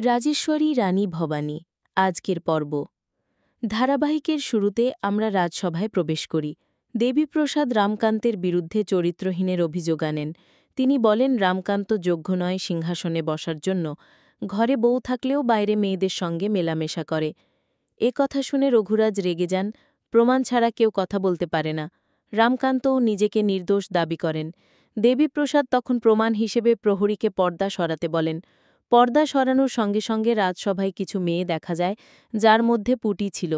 রাজেশ্বরী রানী ভবানী আজকের পর্ব ধারাবাহিকের শুরুতে আমরা রাজসভায় প্রবেশ করি। দেবীপ্রসাদ রামকান্তের বিরুদ্ধে চরিত্রহীনের অভিযোগ আনেন। তিনি বলেন রামকান্ত যোগ্য নয় সিংহাসনে বসার জন্য, ঘরে বউ থাকলেও বাইরে মেয়েদের সঙ্গে মেলামেশা করে। এ কথা শুনে রঘুরাজ রেগে যান। প্রমাণ ছাড়া কেউ কথা বলতে পারে না। রামকান্তও নিজেকে নির্দোষ দাবি করেন। দেবীপ্রসাদ তখন প্রমাণ হিসেবে প্রহরীকে পর্দা সরাতে বলেন। পর্দা সরানোর সঙ্গে সঙ্গে রাজসভায় কিছু মেয়ে দেখা যায়, যার মধ্যে পুটি ছিল।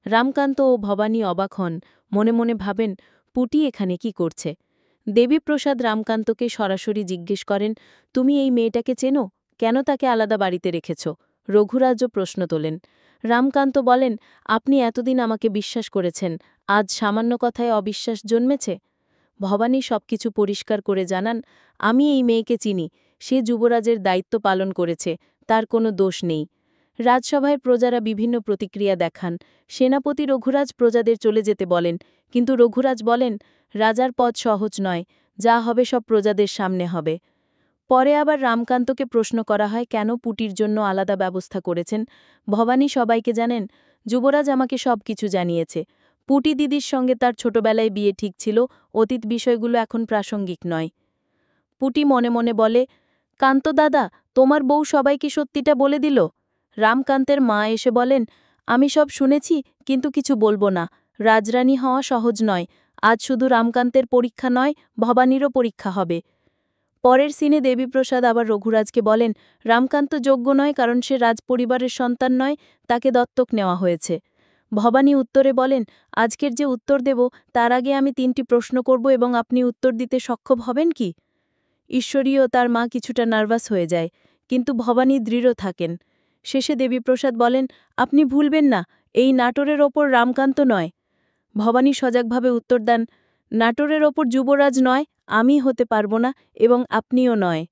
রামকান্ত ও ভবানী অবাক হন, মনে মনে ভাবেন পুটি এখানে কি করছে। দেবীপ্রসাদ রামকান্তকে সরাসরি জিজ্ঞেস করেন, তুমি এই মেয়েটাকে চেনো? কেন তাকে আলাদা বাড়িতে রেখেছ? রঘুরাজও প্রশ্ন তোলেন। রামকান্ত বলেন, আপনি এতদিন আমাকে বিশ্বাস করেছেন, আজ সামান্য কথায় অবিশ্বাস জন্মেছে? ভবানী সবকিছু পরিষ্কার করে জানান, আমি এই মেয়েকে চিনি, সে যুবরাজের দায়িত্ব পালন করেছে, তার কোনো দোষ নেই। রাজসভায় প্রজারা বিভিন্ন প্রতিক্রিয়া দেখান। সেনাপতি রঘুরাজ প্রজাদের চলে যেতে বলেন, কিন্তু রঘুরাজ বলেন, রাজার পদ সহজ নয়, যা হবে সব প্রজাদের সামনে হবে। পরে আবার রামকান্তকে প্রশ্ন করা হয় কেন পুটির জন্য আলাদা ব্যবস্থা করেছেন। ভবানী সবাইকে জানেন, যুবরাজ আমাকে সব কিছু জানিয়েছে। পুটি দিদির সঙ্গে তার ছোটবেলায় বিয়ে ঠিক ছিল, অতীত বিষয়গুলো এখন প্রাসঙ্গিক নয়। পুটি মনে মনে বলে, কান্ত দাদা, তোমার বউ সবাইকে সত্যিটা বলে দিল? রামকান্তের মা এসে বলেন, আমি সব শুনেছি, কিন্তু কিছু বলবো না। রাজরানী হওয়া সহজ নয়। আজ শুধু রামকান্তের পরীক্ষা নয়, ভবানীরও পরীক্ষা হবে। পরের সিনে দেবীপ্রসাদ আবার রঘুরাজকে বলেন, রামকান্ত যোগ্য নয় কারণ সে রাজপরিবারের সন্তান নয়, তাকে দত্তক নেওয়া হয়েছে। ভবানী উত্তরে বলেন, আজকের যে উত্তর দেব তার আগে আমি 3টি প্রশ্ন করব এবং আপনি উত্তর দিতে সক্ষম হবেন কি? ঈশ্বরী ও তার মা কিছুটা নার্ভাস হয়ে যায়, কিন্তু ভবানী দৃঢ় থাকেন। শেষে দেবীপ্রসাদ বলেন, আপনি ভুলবেন না, এই নাটোরের ওপর রামকান্ত নয়। ভবানী সজাগভাবে উত্তর দেন, নাটোরের ওপর যুবরাজ নয়, আমি হতে পারব না এবং আপনিও নয়।